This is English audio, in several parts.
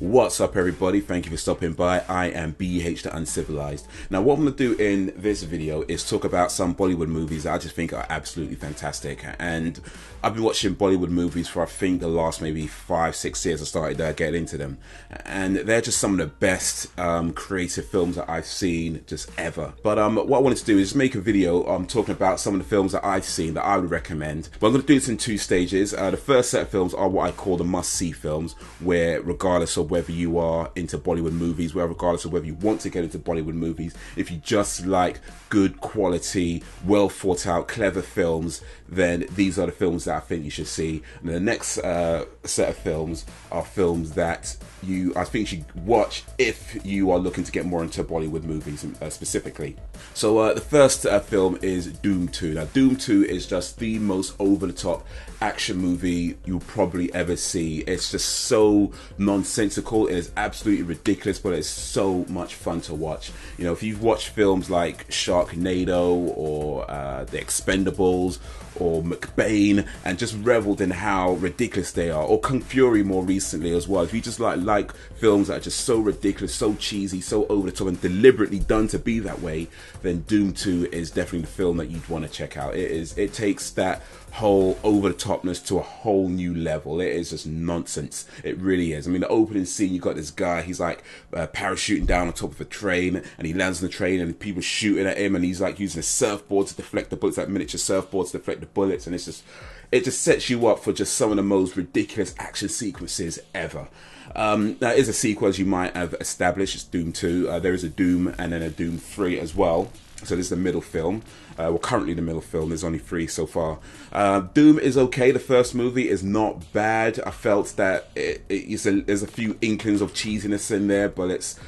What's up, everybody? Thank you for stopping by. I am BH the Uncivilized. Now, what I'm going to do in this video is talk about some Bollywood movies that I just think are absolutely fantastic. And I've been watching Bollywood movies for I think the last maybe 5-6 years. I started getting into them, and they're just some of the best creative films that I've seen just ever. But what I wanted to do is make a video talking about some of the films that I've seen that I would recommend. But I'm going to do this in two stages. The first set of films are what I call the must-see films, where regardless of whether you are into Bollywood movies, regardless of whether you want to get into Bollywood movies, if you just like good quality, well thought out, clever films, then these are the films that I think you should see. And the next set of films are films that I think you should watch if you are looking to get more into Bollywood movies specifically. So the first film is Dhoom 2. Now, Dhoom 2 is just the most over-the-top action movie you'll probably ever see. It's just so nonsensical. It is absolutely ridiculous, but it's so much fun to watch. You know, if you've watched films like Sharknado or The Expendables or McBain and just reveled in how ridiculous they are, or Kung Fury more recently as well, if you just like films that are just so ridiculous, so cheesy, so over the top and deliberately done to be that way, then Dhoom 2 is definitely the film that you'd want to check out. It takes that whole over the topness to a whole new level. It is just nonsense. It really is. I mean, the opening scene, you got this guy, he's like parachuting down on top of a train, and he lands on the train and people shooting at him, and he's like using a surfboard to deflect the bullets, like miniature surfboards to deflect the bullets, and it just sets you up for just some of the most ridiculous action sequences ever. There is a sequel, as you might have established. It's Dhoom 2. There is a Dhoom and then a Dhoom 3 as well. So this is the middle film. Well, currently the middle film. There's only 3 so far. Dhoom is okay. The first movie is not bad. I felt that there's a few inklings of cheesiness in there, but it's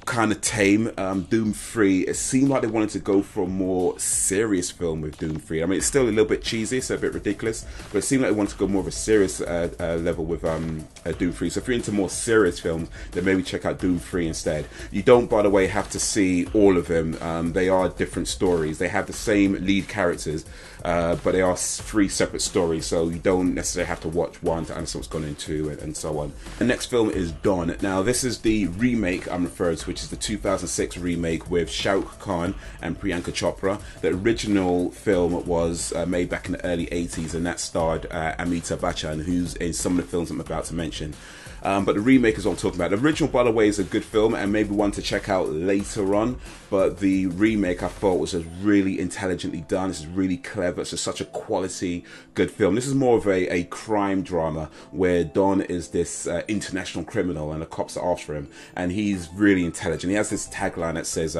kind of tame. Dhoom 3, it seemed like they wanted to go for a more serious film with Dhoom 3. I mean, it's still a little bit cheesy, so a bit ridiculous, but it seemed like they wanted to go more of a serious level with Dhoom 3. So if you're into more serious films, then maybe check out Dhoom 3 instead. You don't, by the way, have to see all of them. They are different stories. They have the same lead characters, but they are 3 separate stories, so you don't necessarily have to watch one to understand what's going into and so on. The next film is Dawn. Now, this is the remake I'm referring to, which is the 2006 remake with Shah Rukh and Priyanka Chopra. The original film was made back in the early 80s, and that starred Amitabh Bachchan, who's in some of the films I'm about to mention. But the remake is what I'm talking about. The original, by the way, is a good film and maybe one to check out later on, but the remake I thought was just really intelligently done. This is really clever. It's just such a quality, good film. This is more of a crime drama where Don is this international criminal and the cops are after him, and he's really intelligent. He has this tagline that says,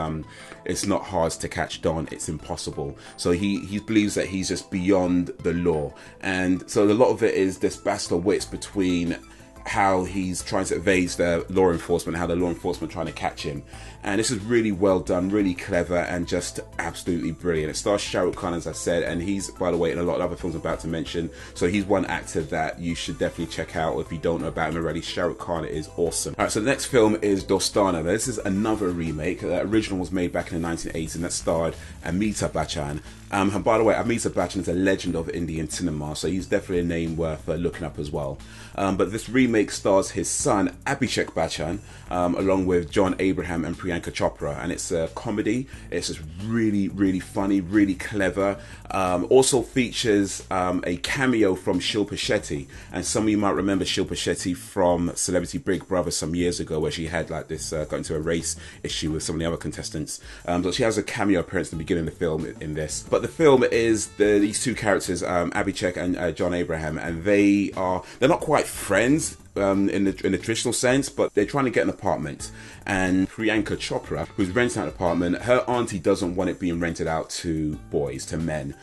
it's not hard to catch Don, it's impossible. So he believes that he's just beyond the law. And so a lot of it is this battle of wits between how he's trying to evade the law enforcement, how the law enforcement are trying to catch him. And this is really well done, really clever, and just absolutely brilliant. It stars Shah Rukh Khan, as I said, and he's, by the way, in a lot of other films I'm about to mention. So he's one actor that you should definitely check out if you don't know about him already. Shah Rukh Khan is awesome. Alright, so the next film is Dostana. Now, this is another remake. The original was made back in the 1980s, and that starred Amitabh Bachchan. And by the way, Amitabh Bachchan is a legend of Indian cinema, so he's definitely a name worth looking up as well. But this remake stars his son, Abishek Bachchan, along with John Abraham and Priyanka Chopra, and it's a comedy. It's just really, really funny, really clever. Also features a cameo from Shilpa Shetty, and some of you might remember Shilpa Shetty from Celebrity Big Brother some years ago, where she had like this, got into a race issue with some of the other contestants. So she has a cameo appearance at the beginning of the film in this. But the film is these 2 characters, Abhishek and John Abraham, and they're not quite friends in the traditional sense, but they're trying to get an apartment. And Priyanka Chopra, who's renting out an apartment, her auntie doesn't want it being rented out to boys, to men.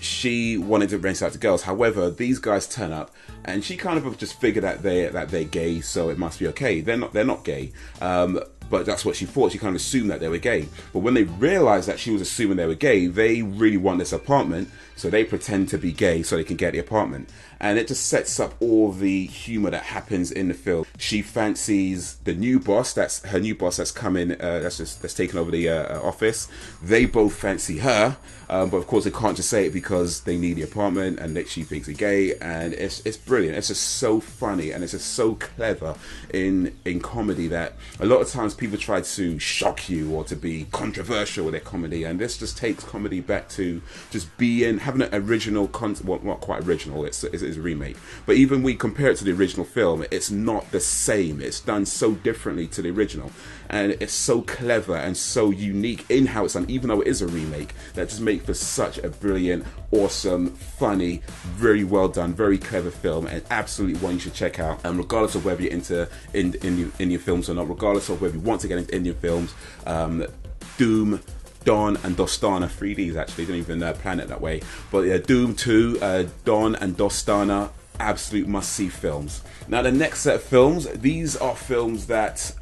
She wanted to rent it out to girls. However, these guys turn up, and she kind of just figured that they're gay, so it must be okay. They're not gay. But that's what she thought. She kind of assumed that they were gay. But when they realized that she was assuming they were gay, they really want this apartment, so they pretend to be gay so they can get the apartment. and it just sets up all the humor that happens in the film. She fancies the new boss, that's her new boss that's coming, that's taken over the office. They both fancy her, but of course they can't just say it because they need the apartment, and that she thinks he's gay, and it's brilliant. It's just so funny, and it's just so clever in comedy that a lot of times people try to shock you or to be controversial with their comedy, and this just takes comedy back to just having an original concept. Well, not quite original, it's a remake, but even we compare it to the original film, it's not the same. It's done so differently to the original, and it's so clever and so unique in how it's done, even though it is a remake, that just makes for such a brilliant, awesome, funny, very well done, very clever film, and absolutely one you should check out. And regardless of whether you're into Indian films or not, regardless of whether you want to get into Indian films, Dhoom, Dawn and Dostana, 3Ds actually, didn't even plan it that way, but yeah, Dhoom 2, Dawn and Dostana, absolute must-see films. Now the next set of films, these are films that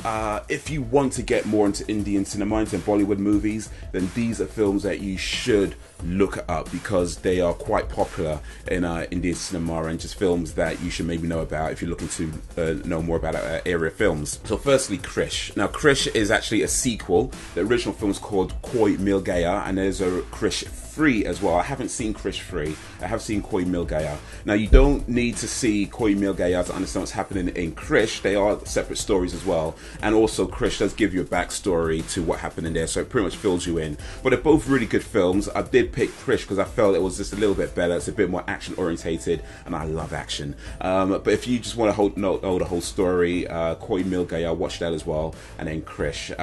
if you want to get more into Indian cinema, into Bollywood movies, then these are films that you should look up, because they are quite popular in Indian cinema, and just films that you should maybe know about if you're looking to know more about area films. So firstly, Krrish. Now Krrish is actually a sequel. The original film is called Koi Mil Gaya, and there's a Krrish 3 as well. I haven't seen Krrish 3. I have seen Koi Mil Gaya. Now you don't need to see Koi Mil Gaya to understand what's happening in Krrish. They are separate stories as well, and also Krrish does give you a backstory to what happened in there, so it pretty much fills you in. But they're both really good films. I did pick Krrish because I felt it was just a little bit better. It's a bit more action orientated, and I love action. But if you just want to know the whole story, Koi Mil Gaya, watch that as well, and then Krrish.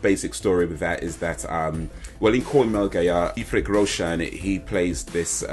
Basic story with that is that well, in Koi Mil Gaya, Roshan, he plays this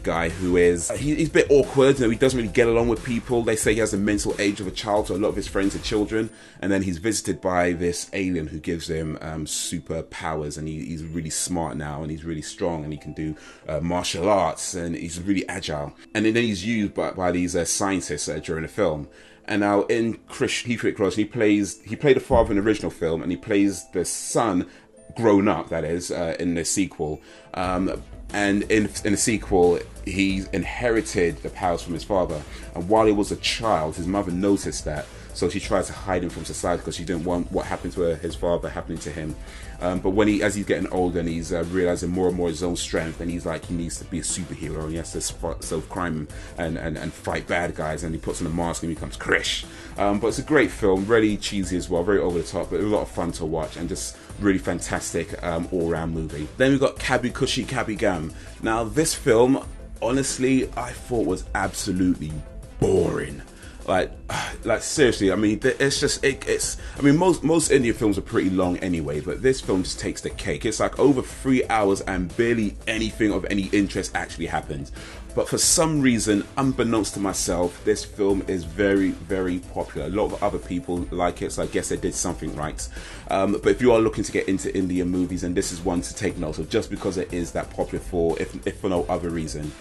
guy who is he's a bit awkward. He doesn't really get along with people. They say he has the mental age of a child, so a lot of his friends are children. And then he's visited by this alien who gives him superpowers, and he's really smart now, and he's really strong, and he can do martial arts, and he's really agile. And then he's used by these scientists during the film. And now in Hrithik Roshan, he played the father in the original film, and he plays the son grown up, that is, in the sequel. And in the sequel, he inherited the powers from his father. And while he was a child, his mother noticed that. So she tried to hide him from society because she didn't want what happened to his father happening to him. But as he's getting older, and he's realizing more and more his own strength, and he's like, he needs to be a superhero, and he has to solve crime and fight bad guys, and he puts on a mask and becomes Krrish. But it's a great film, really cheesy as well, very over the top, but a lot of fun to watch, and just really fantastic all-round movie. Then we've got Kabhie, Kushi, Kabhie, Gham. Now this film, honestly, I thought was absolutely boring. Like seriously, I mean, I mean, most Indian films are pretty long anyway, but this film just takes the cake. It's like over 3 hours, and barely anything of any interest actually happens. But for some reason, unbeknownst to myself, this film is very, very popular. A lot of other people like it, so I guess they did something right. But if you are looking to get into Indian movies, and this is one to take note of, just because it is that popular if for no other reason.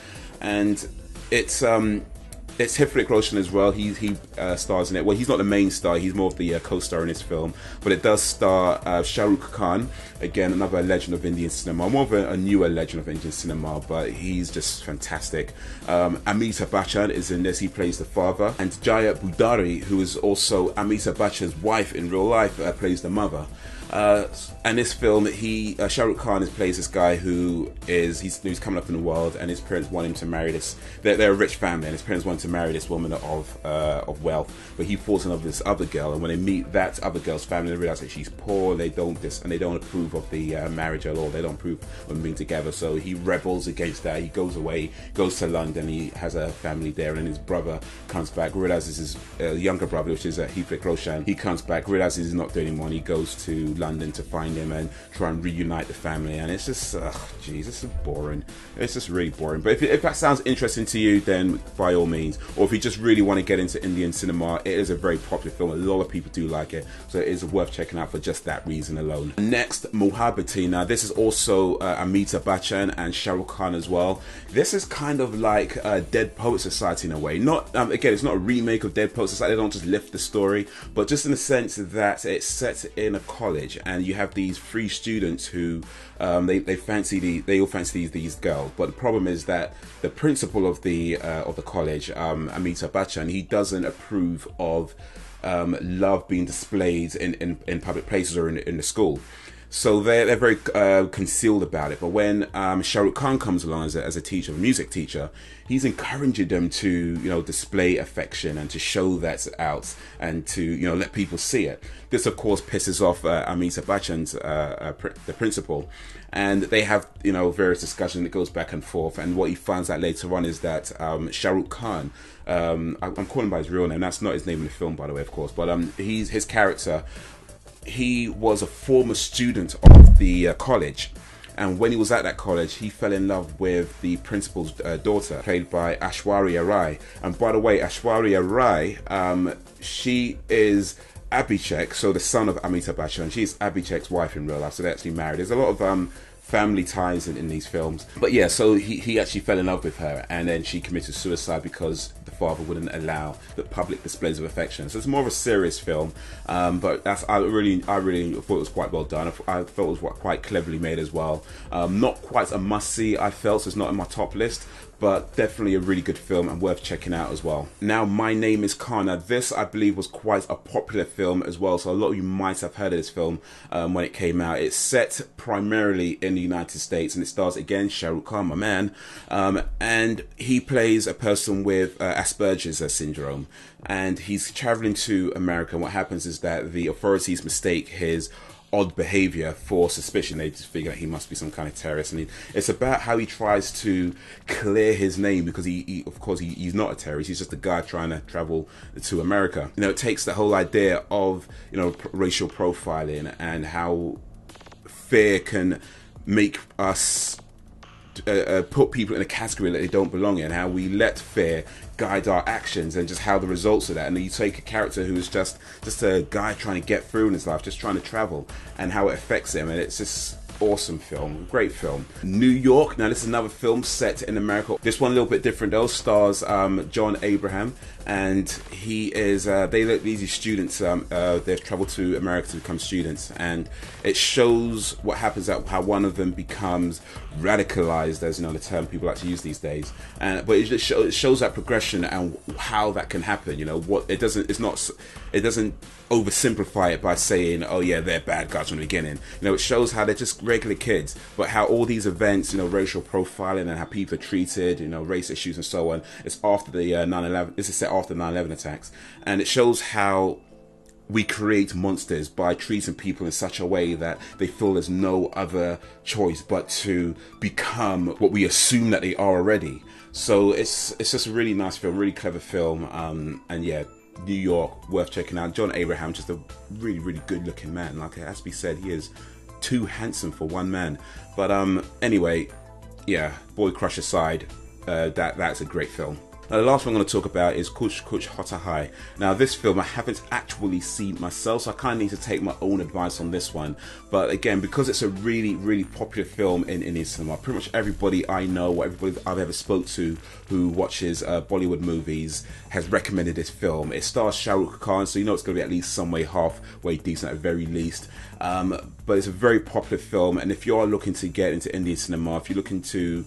And it's Hrithik Roshan as well. He stars in it. Well, he's not the main star. He's more of the co-star in this film. But it does star Shah Rukh, again, another legend of Indian cinema. More of a newer legend of Indian cinema, but he's just fantastic. Amitabh Bachchan is in this. He plays the father. And Jaya Budari, who is also Amitabh Bachchan's wife in real life, plays the mother. And this film, Shah Rukh Khan plays this guy he's coming up in the world, and his parents want him to marry this. They're a rich family, and his parents want him to marry this woman of wealth. But he falls in love with this other girl, and when they meet that other girl's family, they realize that she's poor. They don't approve of the marriage at all. They don't approve of them being together. So he rebels against that. He goes away, goes to London. He has a family there, and his brother comes back, realizes his younger brother, which is Hrithik Roshan. He comes back, realizes he's not doing anymore, and he goes to London to find him and try and reunite the family. And it's just, geez, this is boring. It's just really boring. But if that sounds interesting to you, then by all means. Or if you just really want to get into Indian cinema, it is a very popular film. A lot of people do like it, so it is worth checking out for just that reason alone. Next, Mohabbatein. Now this is also Amitabh Bachchan and Shah Rukh Khan as well. This is kind of like Dead Poet Society in a way. Not again, it's not a remake of Dead Poet Society. They don't just lift the story, but just in the sense that it's set in a college. college, and you have these 3 students who they all fancy these girls. But the problem is that the principal of the college, Amitabh Bachchan, he doesn't approve of love being displayed in public places or in the school. So they're very concealed about it. But when Shah Rukh Khan comes along as a teacher, a music teacher, he's encouraging them to display affection and to show that out and to let people see it. This of course pisses off Amitabh Bachchan's the principal, and they have various discussions that goes back and forth. And what he finds out later on is that Shah Rukh Khan, I'm calling him by his real name. That's not his name in the film, by the way, of course. But his character. He was a former student of the college, and when he was at that college, he fell in love with the principal's daughter, played by Aishwarya Rai. And by the way, Aishwarya Rai, she is Abishek, so the son of Amitabh Bachchan. She's Abhishek's wife in real life, so they're actually married. There's a lot of family ties in these films. But yeah, so he actually fell in love with her, and then she committed suicide because the father wouldn't allow the public displays of affection. So it's more of a serious film, but I really thought it was quite well done. I felt it was quite cleverly made as well. Not quite a must-see, I felt, so it's not in my top list, but definitely a really good film and worth checking out as well. Now, My Name is Khan. Now, this I believe was quite a popular film as well, so a lot of you might have heard of this film when it came out. It's set primarily in the United States, and it stars again Shah Rukh Khan, my man, and he plays a person with Asperger's syndrome, and he's traveling to America. And what happens is that the authorities mistake his odd behavior for suspicion. They just figure that he must be some kind of terrorist, and it's about how he tries to clear his name, because he's not a terrorist. He's just a guy trying to travel to America. It takes the whole idea of racial profiling and how fear can make us put people in a category that they don't belong in, how we let fear guide our actions, and just how the results of that. And then you take a character who is just a guy trying to get through in his life, just trying to travel, and how it affects him. And it's just awesome film, great film. New York. Now this is another film set in America. This one a little bit different though. Stars John Abraham, and he is these students they've traveled to America to become students, and it shows what happens at how one of them becomes radicalized, as the term people like to use these days. But it shows that progression and how that can happen. It doesn't oversimplify it by saying, oh yeah, they're bad guys from the beginning. It shows how they're just regular kids, but how all these events, racial profiling and how people are treated, race issues and so on. It's after the 9/11. This is set after the 9/11 attacks, and it shows how we create monsters by treating people in such a way that they feel there's no other choice but to become what we assume that they are already. So it's just a really nice film, really clever film, and yeah, New York, worth checking out. John Abraham, just a really, really good looking man. Like it has to be said, he is too handsome for one man. But anyway, yeah, boy crush aside, that's a great film. Now, the last one I'm going to talk about is Kuch, Hota. Now, this film I haven't actually seen myself, so I kind of need to take my own advice on this one. But again, because it's a really, really popular film in Indian cinema, pretty much everybody I know, or everybody I've ever spoke to who watches Bollywood movies has recommended this film. It stars Shah Rukh Khan, so it's going to be at least some way halfway decent at the very least. But it's a very popular film, and if you are looking to get into Indian cinema, if you're looking to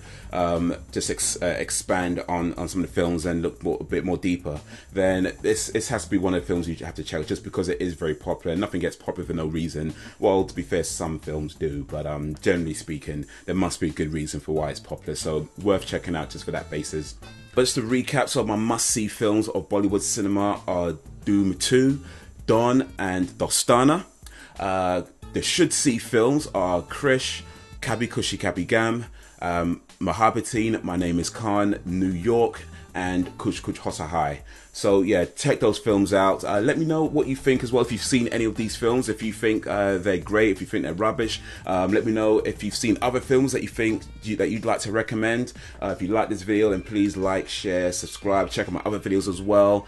just expand on some of the films and look a bit more deeper, then this has to be one of the films you have to check, just because it is very popular. Nothing gets popular for no reason. Well, to be fair, some films do, but generally speaking, there must be a good reason for why it's popular, so worth checking out just for that basis. But just to recap, so my must-see films of Bollywood cinema are Dhoom 2, Dawn, and Dostana. The should-see films are Krrish, Kabhie, Kushi, Gham, Mohabbatein, My Name is Khan, New York, and Kuch, Hota. So yeah, check those films out. Let me know what you think as well, if you've seen any of these films, if you think they're great, if you think they're rubbish. Let me know if you've seen other films that you think that you'd like to recommend. If you like this video, then please like, share, subscribe, check out my other videos as well.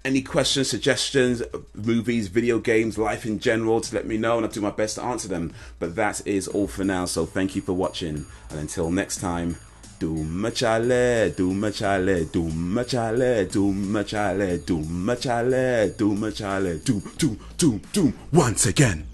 Any questions, suggestions, movies, video games, life in general, just let me know and I'll do my best to answer them. But that is all for now, so thank you for watching, and until next time, Dhoom chale, Dhoom chale, Dhoom chale, Dhoom chale, Dhoom chale, Dhoom chale, Dhoom, once again.